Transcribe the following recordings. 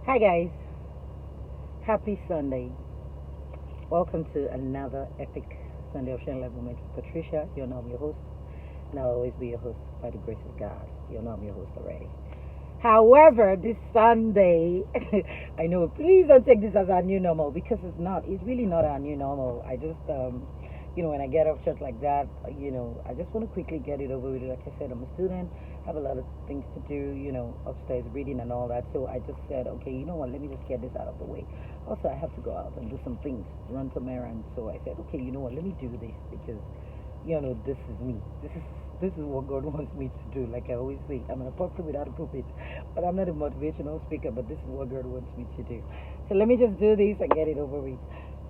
Hi guys, happy Sunday. Welcome to another epic Sunday of Sharing Life Moment with Patricia. You know I'm your host, and I'll always be your host by the grace of God. You know I'm your host already. However, this Sunday, I know, please don't take this as our new normal because it's not. It's really not our new normal. I just, when I get off church like that, I just want to quickly get it over with. Like I said, I'm a student, have a lot of things to do, upstairs reading and all that. So I just said, okay, you know what, let me just get this out of the way. Also, I have to go out and do some things, run some errands. So I said, okay, you know what, let me do this because this is me. This is what God wants me to do. Like I always say, I'm an apostle without a pulpit, but I'm not a motivational speaker. But this is what God wants me to do. So let me just do this and get it over with.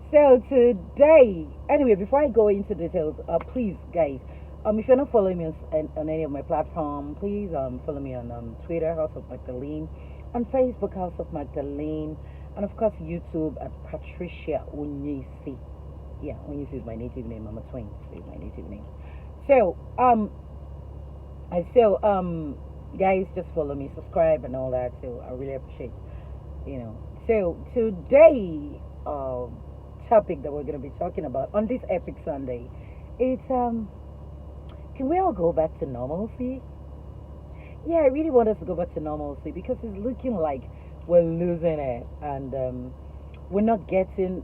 So today, anyway, before I go into details, please, guys, if you're not following me on any of my platforms, please follow me on Twitter, House of Magdalene, on Facebook, House of Magdalene, and of course YouTube at Patricia Unyisi. Yeah, Unyisi is my native name. I'm a twin, so it's my native name. So guys, just follow me, subscribe, and all that. So I really appreciate, So today, topic that we're going to be talking about on this epic Sunday, it's can we all go back to normalcy? Yeah, I really want us to go back to normalcy because it's looking like we're losing it, and we're not getting,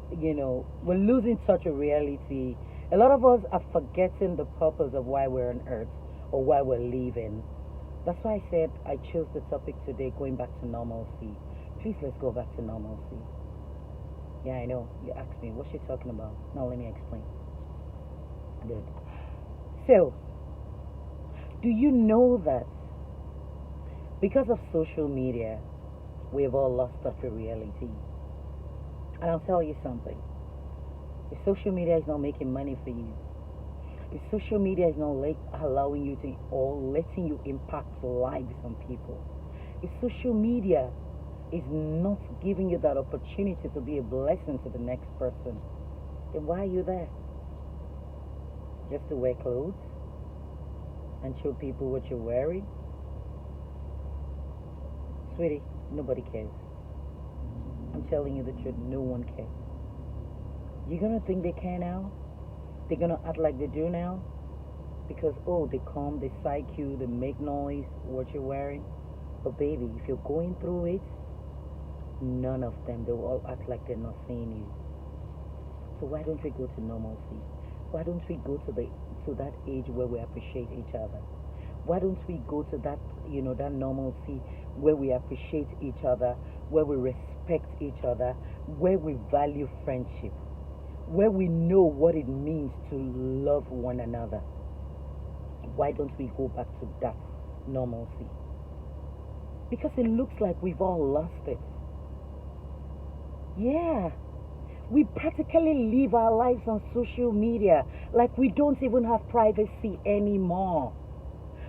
we're losing such a reality. A lot of us are forgetting the purpose of why we're on earth or why we're living. That's why I said I chose the topic today, going back to normalcy. Please, let's go back to normalcy. Yeah, I know. You asked me, what's she talking about? Now let me explain. Good. So, do you know that because of social media, we've all lost touch with reality? And I'll tell you something. If social media is not making money for you, if social media is not allowing you to or letting you impact lives on people, if social media is not giving you that opportunity to be a blessing to the next person, then why are you there? Just to wear clothes and show people what you're wearing? Sweetie, nobody cares. I'm telling you the truth, no one cares. You're gonna think they care now? They're gonna act like they do now? Because they come, they psych you, they make noise, what you're wearing. But baby, if you're going through it, none of them, they will all act like they're not seeing you. So why don't we go to normalcy? Why don't we go to that age where we appreciate each other? Why don't we go to that, that normalcy where we appreciate each other, where we respect each other, where we value friendship, where we know what it means to love one another? Why don't we go back to that normalcy? Because it looks like we've all lost it. Yeah. We practically live our lives on social media like we don't even have privacy anymore.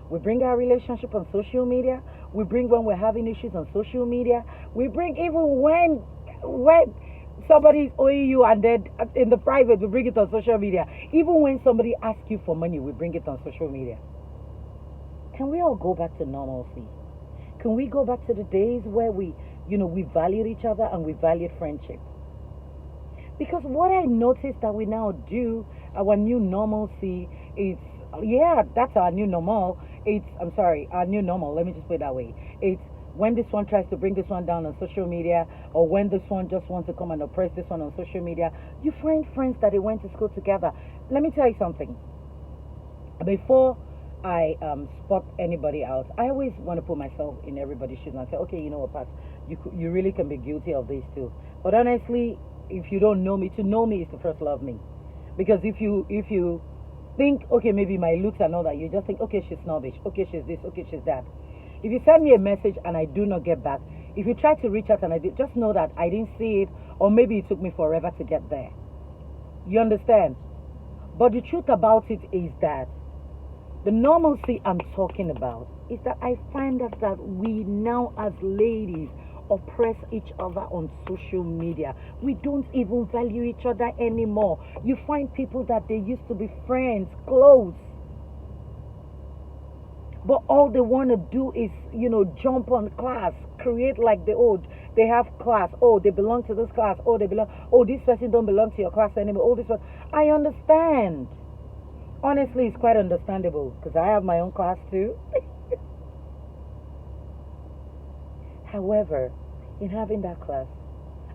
We bring our relationship on social media. We bring when we're having issues on social media. We bring even when somebody is owing you, and then in the private, we bring it on social media. Even when somebody asks you for money, we bring it on social media. Can we all go back to normalcy? Can we go back to the days where we valued each other and we valued friendship? Because what I noticed that we now do, our new normalcy is, that's our new normal. Our new normal. Let me just put it that way. It's when this one tries to bring this one down on social media, or when this one just wants to come and oppress this one on social media, you find friends that they went to school together. Let me tell you something. Before I spot anybody out, I always want to put myself in everybody's shoes and say, okay, you know what, Pat, you really can be guilty of this too. But honestly, if you don't know me, to know me is to first love me. Because if you think, okay, maybe my looks and all that, you just think, okay, she's snobbish, okay, she's this, okay, she's that. If you send me a message and I do not get back, if you try to reach out and just know that I didn't see it, or maybe it took me forever to get there. You understand? But the truth about it is that the normalcy I'm talking about is that I find that we now as ladies oppress each other on social media. We don't even value each other anymore. You find people that they used to be friends, close, but all they want to do is, jump on class, create like the old, They have class. Oh, they belong to this class. Oh, they belong. Oh, this person don't belong to your class anymore. Oh, this one. I understand. Honestly, it's quite understandable because I have my own class too. However, in having that class,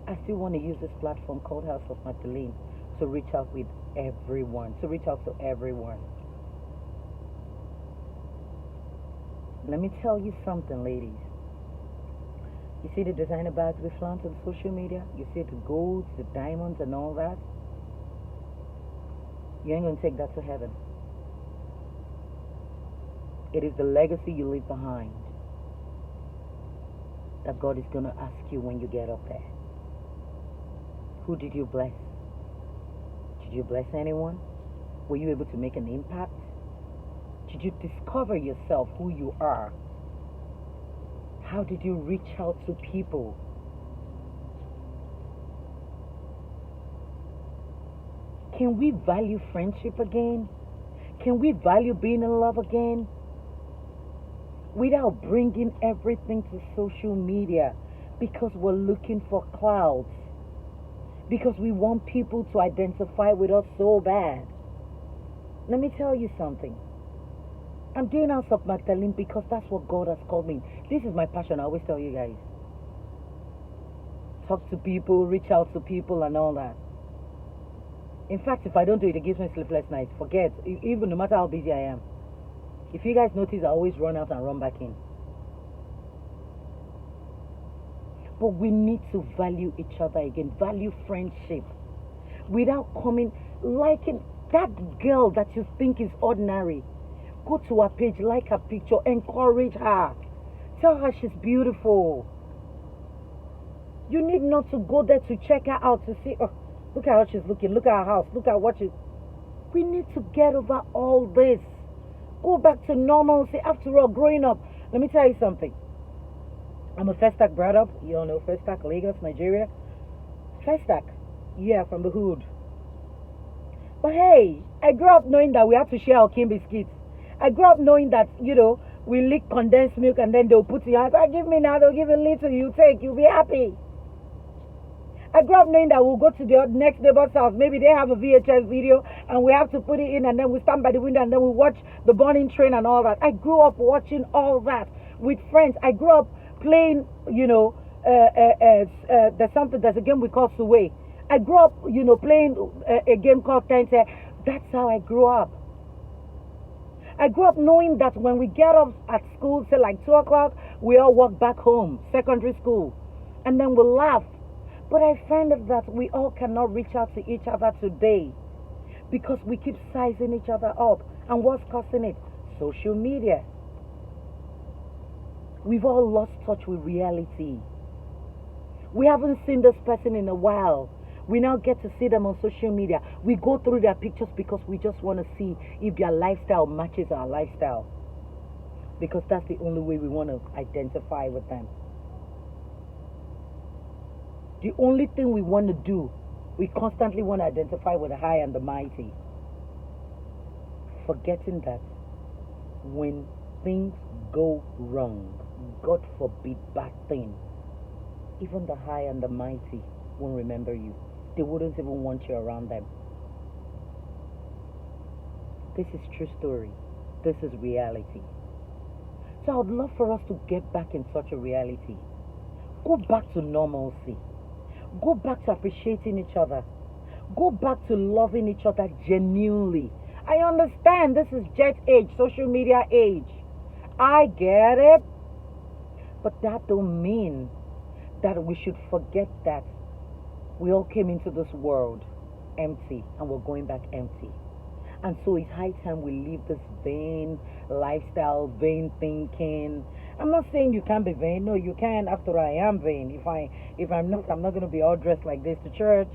I still want to use this platform called House of Magdalene to reach out with everyone, to reach out to everyone. Let me tell you something, ladies. You see the designer bags we flaunt on social media? You see the golds, the diamonds, and all that? You ain't going to take that to heaven. It is the legacy you leave behind that God is going to ask you when you get up there. Who did you bless? Did you bless anyone? Were you able to make an impact? Did you discover yourself, who you are? How did you reach out to people? Can we value friendship again? Can we value being in love again? Without bringing everything to social media because we're looking for clouds. Because we want people to identify with us so bad. Let me tell you something. I'm doing House of Magdalene because that's what God has called me. This is my passion. I always tell you guys. Talk to people, reach out to people and all that. In fact, if I don't do it, it gives me sleepless nights. Forget, even no matter how busy I am. If you guys notice, I always run out and run back in. But we need to value each other again. Value friendship. Without coming, liking that girl that you think is ordinary. Go to her page, like her picture, encourage her. Tell her she's beautiful. You need not to go there to check her out to see, oh, look at how she's looking, look at her house, look at what she's... We need to get over all this. Go back to normalcy. After all, growing up, let me tell you something. I'm a Festac brought up. You all know Festac, Lagos, Nigeria. Festac, yeah, from the hood. But hey, I grew up knowing that we have to share our Kim biscuits. I grew up knowing that, we lick condensed milk and then they'll put it in your hands. Give me now, they'll give a little, you take, you'll be happy. I grew up knowing that we'll go to the next neighbor's house. Maybe they have a VHS video and we have to put it in and then we stand by the window and then we watch the burning train and all that. I grew up watching all that with friends. I grew up playing, there's a game we call Suway. I grew up, playing a game called Tente. That's how I grew up. I grew up knowing that when we get off at school, say like 2 o'clock, we all walk back home, secondary school, and then we laugh. But I find that we all cannot reach out to each other today because we keep sizing each other up. And what's causing it? Social media. We've all lost touch with reality. We haven't seen this person in a while. We now get to see them on social media. We go through their pictures because we just want to see if their lifestyle matches our lifestyle. Because that's the only way we want to identify with them. The only thing we want to do, we constantly want to identify with the high and the mighty. Forgetting that when things go wrong, God forbid bad thing, even the high and the mighty won't remember you. They wouldn't even want you around them. This is true story. This is reality. So I would love for us to get back in such a reality. Go back to normalcy. Go back to appreciating each other. Go back to loving each other genuinely. I understand this is jet age, social media age. I get it. But that don't mean that we should forget that we all came into this world empty and we're going back empty. And so it's high time we leave this vain lifestyle, vain thinking. I'm not saying you can't be vain. No, you can. After all, I am vain. If I'm not going to be all dressed like this to church.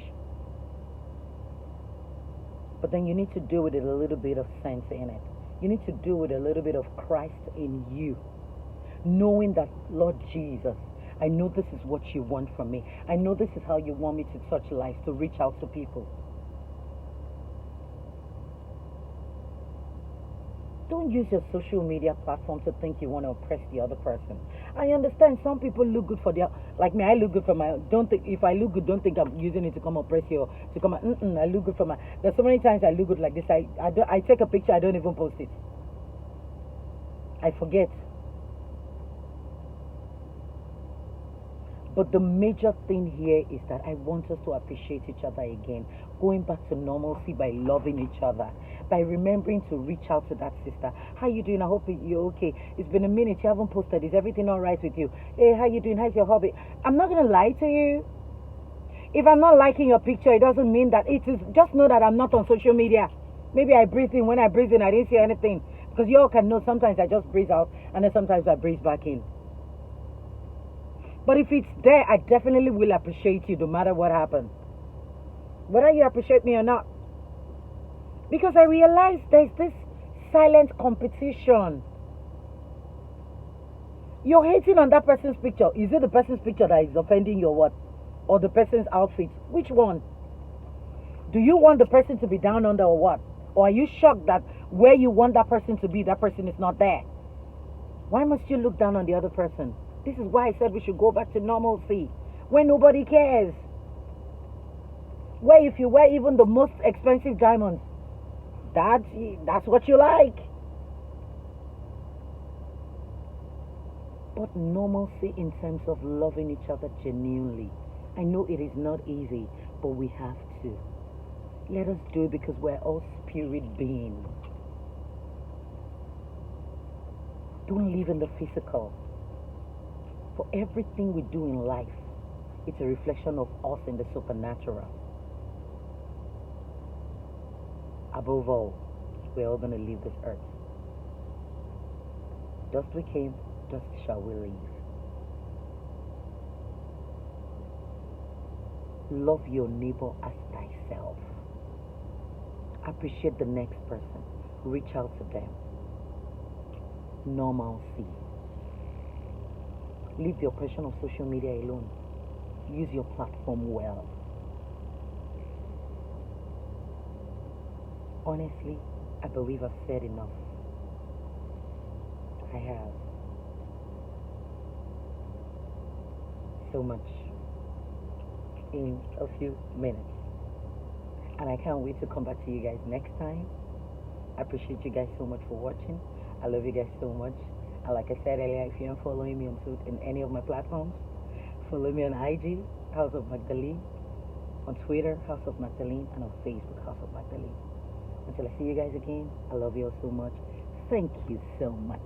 But then you need to do with it a little bit of sense in it. You need to do with a little bit of Christ in you. Knowing that, Lord Jesus, I know this is what you want from me. I know this is how you want me to touch lives, to reach out to people. don't use your social media platform to think you want to oppress the other person. I understand some people look good for their, like me, I look good for my, don't think, if I look good, don't think I'm using it to come oppress you, to come, I look good for my, there's so many times I look good like this, I take a picture, I don't even post it. I forget. But the major thing here is that I want us to appreciate each other again, going back to normalcy by loving each other, by remembering to reach out to that sister. How you doing? I hope you're okay. It's been a minute. You haven't posted. Is everything all right with you? Hey, how you doing? How's your hobby? I'm not gonna lie to you. If I'm not liking your picture, it doesn't mean that it is. Just know that I'm not on social media. Maybe I breathe in. When I breathe in, I didn't see anything. Because you all can know sometimes I just breathe out and then sometimes I breathe back in. But if it's there, I definitely will appreciate you no matter what happens. Whether you appreciate me or not. Because I realize there's this silent competition. You're hating on that person's picture. Is it the person's picture that is offending you or what? Or the person's outfit? Which one? Do you want the person to be down under or what? Or are you shocked that where you want that person to be, that person is not there? Why must you look down on the other person? This is why I said we should go back to normalcy, where nobody cares. Where if you wear even the most expensive diamonds, that's what you like. But normalcy in terms of loving each other genuinely. I know it is not easy, but we have to. Let us do it because we're all spirit beings. Don't live in the physical. For everything we do in life, it's a reflection of us in the supernatural. Above all, we're all going to leave this earth. Dust we came, dust shall we leave. Love your neighbor as thyself. Appreciate the next person. Reach out to them. Normalcy. Leave the oppression of social media alone. Use your platform well. Honestly, I believe I've said enough. I have. So much in a few minutes. And I can't wait to come back to you guys next time. I appreciate you guys so much for watching. I love you guys so much. And like I said earlier, if you're not following me in any of my platforms, follow me on IG, House of Magdalene, on Twitter, House of Magdalene, and on Facebook, House of Magdalene. Until I see you guys again, I love you all so much. Thank you so much.